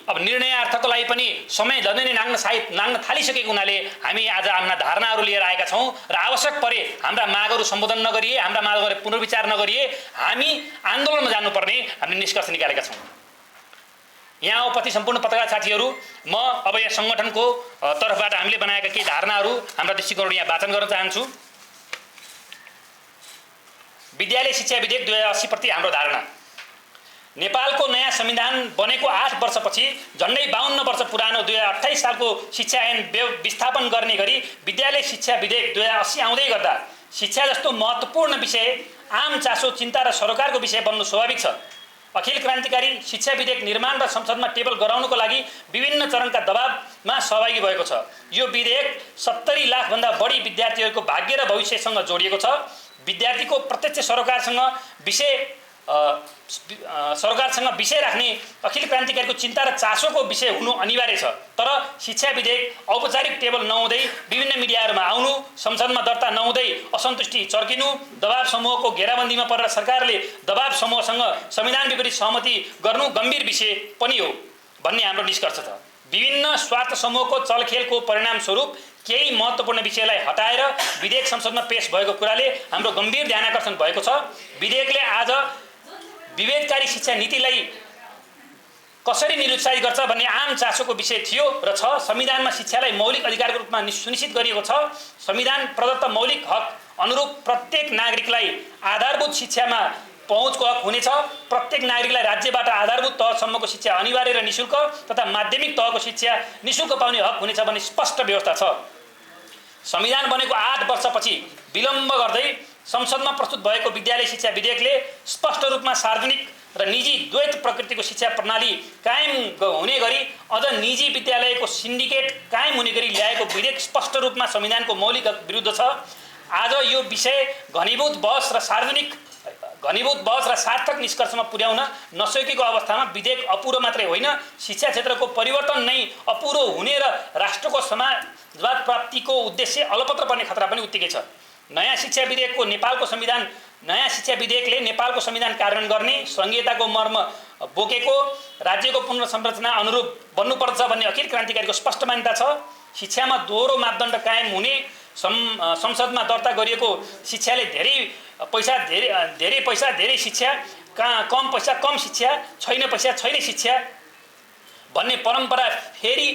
अब निर्णयार्थको लागि पनि समय झन्डै नै नाग्न थालिसकेको हुनाले हामी आज आफ्ना धारणाहरू लिएर आएका छौँ र आवश्यक परे हाम्रा मागहरू सम्बोधन नगरिए, हाम्रा मागहरू पुनर्विचार नगरिए हामी आन्दोलनमा जानुपर्ने हामीले निष्कर्ष निकालेका छौँ। यहाँ उपस्थित सम्पूर्ण पत्रकार साथीहरू, म अब यहाँ सङ्गठनको तर्फबाट हामीले बनाएका केही धारणाहरू, हाम्रा दृष्टिकोणहरू यहाँ वाचन गर्न चाहन्छु। विद्यालय शिक्षा विधेयक 2080 प्रति हाम्रो धारणा। नेपालको नयाँ संविधान बनेको 8 वर्षपछि झन्डै 52 वर्ष पुरानो 2028 सालको शिक्षा ऐन विस्थापन गर्ने गरी विद्यालय शिक्षा विधेयक 2080 आउँदै गर्दा शिक्षा जस्तो महत्त्वपूर्ण विषय, आम चासो, चिन्ता र सरकारको विषय बन्नु स्वाभाविक छ। अखिल क्रान्तिकारी शिक्षा विधेयक निर्माण र संसदमा टेबल गराउनको लागि विभिन्न चरणका दबावमा सहभागी भएको छ। यो विधेयक 70 लाखभन्दा बढी विद्यार्थीहरूको भाग्य र भविष्यसँग जोडिएको छ। विद्यार्थीको प्रत्यक्ष सरकारसँग विषय राख्ने अखिल क्रान्तिकारीको चिन्ता र चासोको विषय हुनु अनिवार्य छ। तर शिक्षा विधेयक औपचारिक टेबल नहुँदै विभिन्न मिडियाहरूमा आउनु, संसदमा दर्ता नहुँदै असन्तुष्टि चर्किनु, दबाव समूहको घेराबन्दीमा परेर सरकारले दबाव समूहसँग संविधान विपरीत सहमति गर्नु गम्भीर विषय पनि हो भन्ने हाम्रो निष्कर्ष छ। विभिन्न स्वार्थ समूहको चलखेलको परिणामस्वरूप केही महत्त्वपूर्ण विषयलाई हटाएर विधेयक संसदमा पेश भएको कुराले हाम्रो गम्भीर ध्यानाकर्षण भएको छ। विधेयकले आज विभेदकारी शिक्षा नीतिलाई कसरी निरुत्साहित गर्छ भन्ने आम चासोको विषय थियो र छ। संविधानमा शिक्षालाई मौलिक अधिकारको रूपमा सुनिश्चित गरिएको छ। संविधान प्रदत्त मौलिक हक अनुरूप प्रत्येक नागरिकलाई आधारभूत शिक्षामा पहुँचको हक हुनेछ। प्रत्येक नागरिकलाई राज्यबाट आधारभूत तहसम्मको शिक्षा अनिवार्य र निशुल्क तथा माध्यमिक तहको शिक्षा निशुल्क पाउने हक हुनेछ भन्ने स्पष्ट व्यवस्था छ। संविधान बनेको 8 वर्षपछि विलम्ब गर्दै संसदमा प्रस्तुत भएको विद्यालय शिक्षा विधेयकले स्पष्ट रूपमा सार्वजनिक र निजी द्वैत प्रकृतिको शिक्षा प्रणाली कायम हुने गरी अझ निजी विद्यालयको सिन्डिकेट कायम हुने गरी ल्याएको विधेयक स्पष्ट रूपमा संविधानको मौलिक हक विरुद्ध छ। आज यो विषय घनीभूत बहस र सार्थक निष्कर्षमा पुर्याउन नसकेको अवस्थामा विधेयक अपुरो मात्रै होइन, शिक्षा क्षेत्रको परिवर्तन नै अपुरो हुने र राष्ट्रको समाजवाद प्राप्तिको उद्देश्य अलपत्र पर्ने खतरा पनि उत्तिकै छ। नयाँ शिक्षा विधेयकले नेपालको संविधान कार्यान्वयन गर्ने, संहिताको मर्म बोकेको, राज्यको पुनर्संरचना अनुरूप बन्नुपर्छ भन्ने अखिल क्रान्तिकारीको स्पष्ट मान्यता छ। शिक्षामा दोहोरो मापदण्ड कायम हुने, संसदमा दर्ता गरिएको शिक्षाले धेरै पैसा धेरै शिक्षा, कम पैसा कम शिक्षा, छैन पैसा छैन शिक्षा भन्ने परम्परा फेरि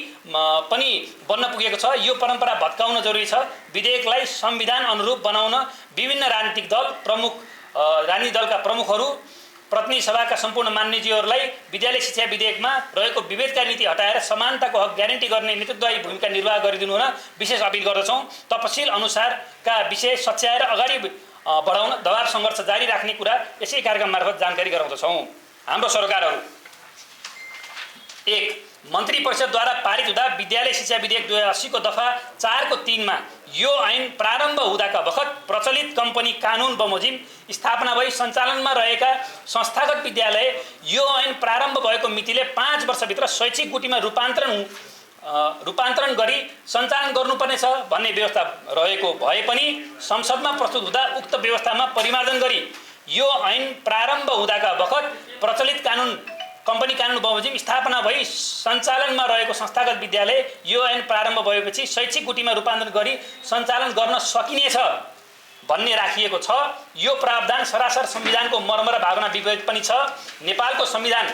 पनि बन्न पुगेको छ। यो परम्परा भत्काउन जरुरी छ। विधेयकलाई संविधान अनुरूप बनाउन विभिन्न राजनीतिक दलका प्रमुखहरू, प्रतिनिधि सभाका सम्पूर्ण मान्यजीहरूलाई विद्यालय शिक्षा विधेयकमा रहेको विभेदकारी नीति हटाएर समानताको हक ग्यारेन्टी गर्ने नेतृत्वदायी भूमिका निर्वाह गरिदिनु हुन विशेष अपिल गर्दछौँ। तपसिल अनुसारका विषय सच्याएर अगाडि बढाउन दबाव सङ्घर्ष जारी राख्ने कुरा यसै कार्यक्रम मार्फत जानकारी गराउँदछौँ। हाम्रो सरकारहरू 1. मन्त्री परिषदद्वारा पारित हुँदा विद्यालय शिक्षा विधेयक 2080 को दफा 4 को 3 मा यो ऐन प्रारम्भ हुँदाका बखत प्रचलित कम्पनी कानुन बमोजिम स्थापना भई सञ्चालनमा रहेका संस्थागत विद्यालय यो ऐन प्रारम्भ भएको मितिले 5 वर्षभित्र शैक्षिक गुटीमा रूपान्तरण गरी सञ्चालन गर्नुपर्नेछ भन्ने व्यवस्था रहेको भए पनि संसदमा प्रस्तुत हुँदा उक्त व्यवस्थामा परिमार्जन गरी यो ऐन प्रारम्भ हुँदाका बखत प्रचलित कम्पनी कानुन बमोजिम स्थापना भई सञ्चालनमा रहेको संस्थागत विद्यालय यो ऐन प्रारम्भ भएपछि शैक्षिक गुटीमा रूपान्तरण गरी सञ्चालन गर्न सकिनेछ भन्ने राखिएको छ। यो प्रावधान सरासर संविधानको मर्म र भावना विपरीत पनि छ। नेपालको संविधान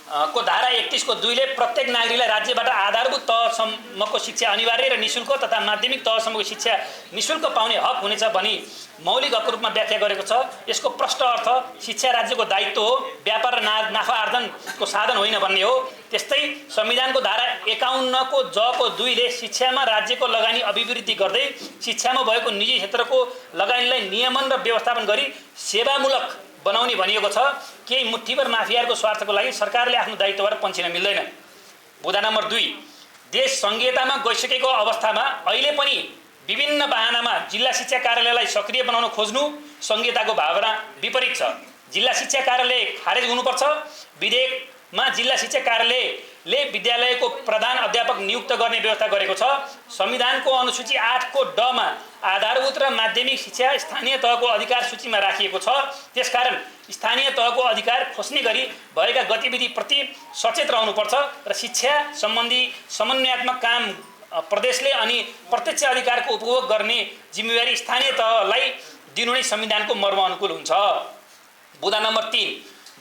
को धारा 31 को 2 ले प्रत्येक नागरिकलाई राज्यबाट आधारभूत तहसम्मको शिक्षा अनिवार्य र निशुल्क तथा माध्यमिक तहसम्मको शिक्षा निशुल्क पाउने हक हुनेछ भनी मौलिक हकको रूपमा व्याख्या गरेको छ। यसको प्रष्ट अर्थ शिक्षा राज्यको दायित्व हो, व्यापार र नाफा आर्जनको साधन होइन भन्ने हो। त्यस्तै संविधानको धारा 51 को ज को 2 ले शिक्षामा राज्यको लगानी अभिवृद्धि गर्दै शिक्षामा भएको निजी क्षेत्रको लगानीलाई नियमन र व्यवस्थापन गरी सेवामूलक बनाउने भनिएको छ। केही मुठ्ठीभर माफियाहरूको स्वार्थको लागि सरकारले आफ्नो दायित्वबाट पन्छिन मिल्दैन। बुँदा नम्बर 2, देश संघीयतामा गइसकेको अवस्थामा अहिले पनि विभिन्न बहानामा जिल्ला शिक्षा कार्यालयलाई सक्रिय बनाउन खोज्नु संघीयताको भावना विपरीत छ। जिल्ला शिक्षा कार्यालय खारेज हुनुपर्छ। विधेयकमा जिल्ला शिक्षा कार्यालय ले विद्यालयको प्रधान अध्यापक नियुक्त गर्ने व्यवस्था गरेको छ। संविधानको अनुसूची 8 को ड मा आधारभूत र माध्यमिक शिक्षा स्थानीय तहको अधिकार सूचीमा राखिएको छ। त्यसकारण स्थानीय तहको अधिकार खोज्ने गरी भएका गतिविधिप्रति सचेत रहनुपर्छ र शिक्षा सम्बन्धी समन्वयात्मक काम प्रदेशले अनि प्रत्यक्ष अधिकारको उपभोग गर्ने जिम्मेवारी स्थानीय तहलाई दिनु नै संविधानको मर्म अनुकूल हुन्छ। बुँदा नम्बर 3,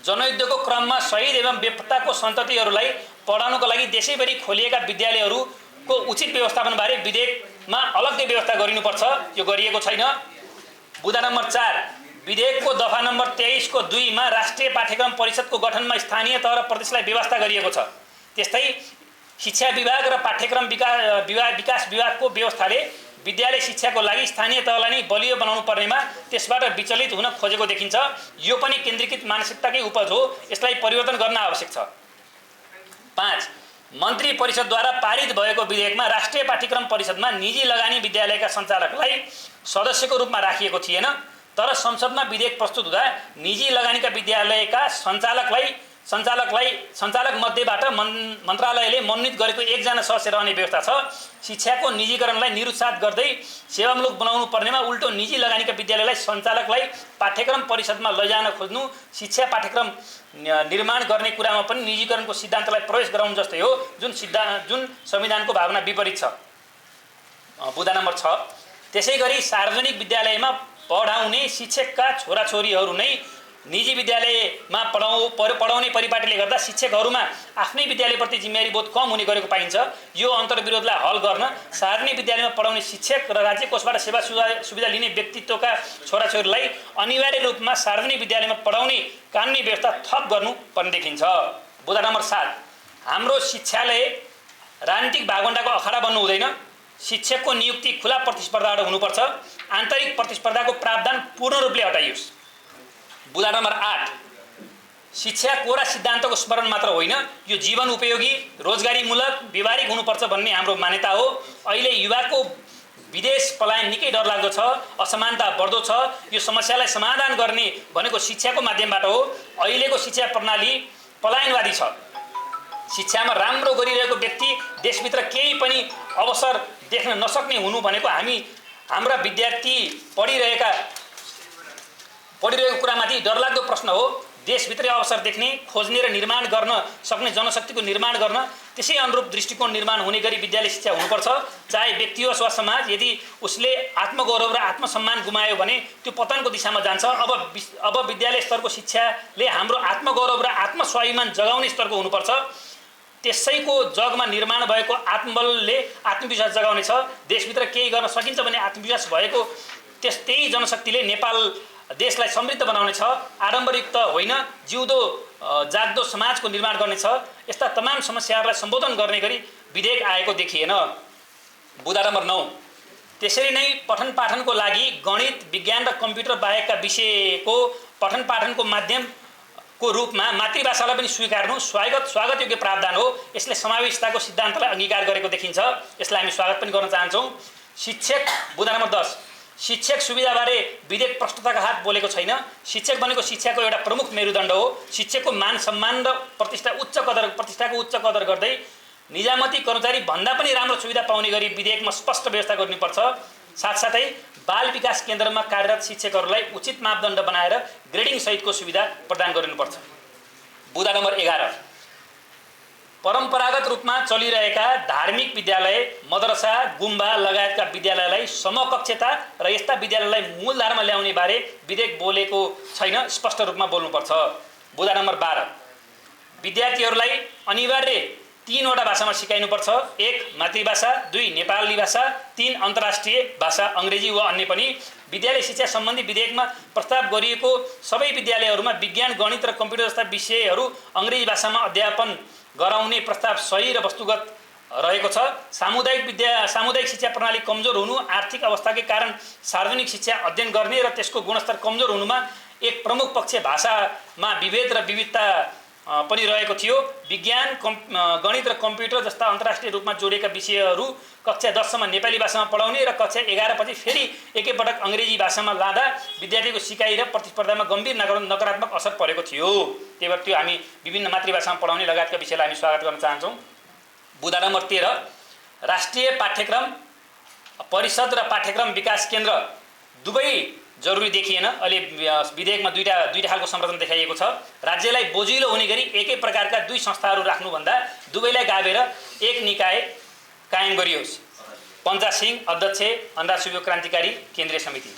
जनयुद्धको क्रममा शहीद एवं बेपत्ताको सन्ततिहरूलाई पढाउनको लागि देशैभरि खोलिएका विद्यालयहरूको उचित व्यवस्थापनबारे विधेयकमा अलग्गै व्यवस्था गरिनुपर्छ। यो गरिएको छैन। बुँदा नम्बर 4, विधेयकको दफा नम्बर 23 को 2 मा राष्ट्रिय पाठ्यक्रम परिषदको गठनमा स्थानीय तह र प्रदेशलाई व्यवस्था गरिएको छ। त्यस्तै शिक्षा विभाग र पाठ्यक्रम विकास विभागको व्यवस्थाले विद्यालय शिक्षाको लागि स्थानीय तहलाई नै बलियो बनाउनु पर्नेमा त्यसबाट विचलित हुन खोजेको देखिन्छ। यो पनि केन्द्रीकृत मानसिकताकै उपज हो। यसलाई परिवर्तन गर्न आवश्यक छ। 5, मन्त्री परिषदद्वारा पारित भएको विधेयकमा राष्ट्रिय पाठ्यक्रम परिषदमा निजी लगानी विद्यालयका सञ्चालकलाई सदस्यको रूपमा राखिएको थिएन। तर संसदमा विधेयक प्रस्तुत हुँदा निजी लगानीका विद्यालयका सञ्चालक मध्येबाट मन्त्रालयले मनोनित गरेको 1 जना सदस्य रहने व्यवस्था छ। शिक्षाको निजीकरणलाई निरुत्साहित गर्दै सेवामूलक बनाउनु पर्नेमा उल्टो निजी लगानीका विद्यालयलाई सञ्चालकलाई पाठ्यक्रम परिषदमा लैजान खोज्नु शिक्षा पाठ्यक्रम निर्माण गर्ने कुरामा पनि निजीकरणको सिद्धान्तलाई प्रवेश गराउनु जस्तै हो, जुन संविधानको भावना विपरीत छ। बुँदा नम्बर 6, त्यसैगरी सार्वजनिक विद्यालयमा पढाउने शिक्षकका छोराछोरीहरू नै निजी विद्यालयमा पढाउने परिपाटीले गर्दा शिक्षकहरूमा आफ्नै विद्यालयप्रति जिम्मेवारी बोध कम हुने गरेको पाइन्छ। यो अन्तर्विरोधलाई हल गर्न सार्वजनिक विद्यालयमा पढाउने शिक्षक र राज्य कोषबाट सेवा सुविधा लिने व्यक्तित्वका छोराछोरीलाई अनिवार्य रूपमा सार्वजनिक विद्यालयमा पढाउने कानुनी व्यवस्था थप गर्नुपर्ने देखिन्छ। बुँदा नम्बर 7, हाम्रो शिक्षालय राजनीतिक भागवण्डाको अखाडा बन्नु हुँदैन। शिक्षकको नियुक्ति खुला प्रतिस्पर्धाबाट हुनुपर्छ। आन्तरिक प्रतिस्पर्धाको प्रावधान पूर्ण रूपले हटाइयोस्। बुँदा नम्बर 8, शिक्षा कोरा सिद्धान्तको स्मरण मात्र होइन, यो जीवन उपयोगी रोजगारीमूलक व्यवहारिक हुनुपर्छ भन्ने हाम्रो मान्यता हो। अहिले युवाको विदेश पलायन निकै डरलाग्दो छ। असमानता बढ्दो छ। यो समस्यालाई समाधान गर्ने भनेको शिक्षाको माध्यमबाट हो। अहिलेको शिक्षा प्रणाली पलायनवादी छ। शिक्षामा राम्रो गरिरहेको व्यक्ति देशभित्र केही पनि अवसर देख्न नसक्ने हुनु भनेको हाम्रा विद्यार्थी पढिरहेको कुरामाथि डरलाग्दो प्रश्न हो। देशभित्रै अवसर देख्ने, खोज्ने र निर्माण गर्न सक्ने जनशक्तिको निर्माण गर्न त्यसै अनुरूप दृष्टिकोण निर्माण हुने गरी विद्यालय शिक्षा हुनुपर्छ। चाहे व्यक्ति होस् वा समाज, यदि उसले आत्मगौरव र आत्मसम्मान गुमायो भने त्यो पतनको दिशामा जान्छ। अब विद्यालय स्तरको शिक्षाले हाम्रो आत्मगौरव र आत्मस्वाभिमान जगाउने स्तरको हुनुपर्छ। त्यसैको जगमा निर्माण भएको आत्मबलले आत्मविश्वास जगाउनेछ। देशभित्र केही गर्न सकिन्छ भने आत्मविश्वास भएको त्यही जनशक्तिले देशलाई समृद्ध बनाउनेछ। आडम्बरयुक्त होइन, जिउँदो जाग्दो समाजको निर्माण गर्नेछ। यस्ता तमाम समस्याहरूलाई सम्बोधन गर्ने गरी विधेयक आएको देखिएन। बुँदा नम्बर 9, त्यसरी नै पठन पाठनको लागि गणित, विज्ञान र कम्प्युटर बाहेकका विषयको पठन पाठनको माध्यमको रूपमा मातृभाषालाई पनि स्वीकार्नु स्वागतयोग्य प्रावधान हो। यसले समावेशिताको सिद्धान्तलाई अङ्गीकार गरेको देखिन्छ। यसलाई हामी स्वागत पनि गर्न चाहन्छौँ। बुँदा नम्बर 10, शिक्षक सुविधाबारे विधेयक प्रस्तुतका हात बोलेको छैन। शिक्षक भनेको शिक्षाको एउटा प्रमुख मेरुदण्ड हो। शिक्षकको मान सम्मान र प्रतिष्ठाको उच्च कदर गर्दै निजामती कर्मचारी भन्दा पनि राम्रो सुविधा पाउने गरी विधेयकमा स्पष्ट व्यवस्था गर्नुपर्छ। साथसाथै बाल विकास केन्द्रमा कार्यरत शिक्षकहरूलाई उचित मापदण्ड बनाएर ग्रेडिङ सहितको सुविधा प्रदान गरिनुपर्छ। बुँदा नम्बर 11, परम्परागत रूपमा चलिरहेका धार्मिक विद्यालय, मदरसा, गुम्बा लगायतका विद्यालयलाई समकक्षता र यस्ता विद्यालयलाई मूलधारमा ल्याउने बारे विधेयक बोलेको छैन। स्पष्ट रूपमा बोल्नुपर्छ। बुँदा नम्बर 12, विद्यार्थीहरूलाई अनिवार्य 3 वटा भाषामा सिकाइनुपर्छ। 1 मातृभाषा, 2 नेपाली भाषा, 3 अन्तर्राष्ट्रिय भाषा अङ्ग्रेजी वा अन्य पनि। विद्यालय शिक्षा सम्बन्धी विधेयकमा प्रस्ताव गरिएको सबै विद्यालयहरूमा विज्ञान, गणित र कम्प्युटर जस्ता विषयहरू अङ्ग्रेजी भाषामा अध्यापन गराउने प्रस्ताव सही र वस्तुगत रहेको छ। सामुदायिक शिक्षा प्रणाली कमजोर हुनु, आर्थिक अवस्थाकै कारण सार्वजनिक शिक्षा अध्ययन गर्ने र त्यसको गुणस्तर कमजोर हुनुमा एक प्रमुख पक्ष भाषामा विभेद र विविधता पनि रहेको थियो। विज्ञान, गणित र कम्प्युटर जस्ता अन्तर्राष्ट्रिय रूपमा जोडिएका विषयहरू कक्षा 10 सम्म नेपाली भाषामा पढाउने र कक्षा 11 पछि फेरि एकैपटक अङ्ग्रेजी भाषामा लाँदा विद्यार्थीको सिकाइ र प्रतिस्पर्धामा गम्भीर नकारात्मक असर परेको थियो। त्यही भएर त्यो हामी विभिन्न मातृभाषामा पढाउने लगायतका विषयलाई हामी स्वागत गर्न चाहन्छौँ। बुँदा नम्बर 13, राष्ट्रिय पाठ्यक्रम परिषद र पाठ्यक्रम विकास केन्द्र दुवै जरुरी देखिएन। अहिले विधेयकमा दुईटा खालको संरचना देखाइएको छ। राज्यलाई बोझिलो हुने गरी एकै प्रकारका दुई संस्थाहरू राख्नुभन्दा दुवैलाई गाभेर एक निकाय कायम गरियोस्। पञ्चासिंह अध्यक्ष, अनुराग सुब्बा क्रान्तिकारी केन्द्रीय समिति।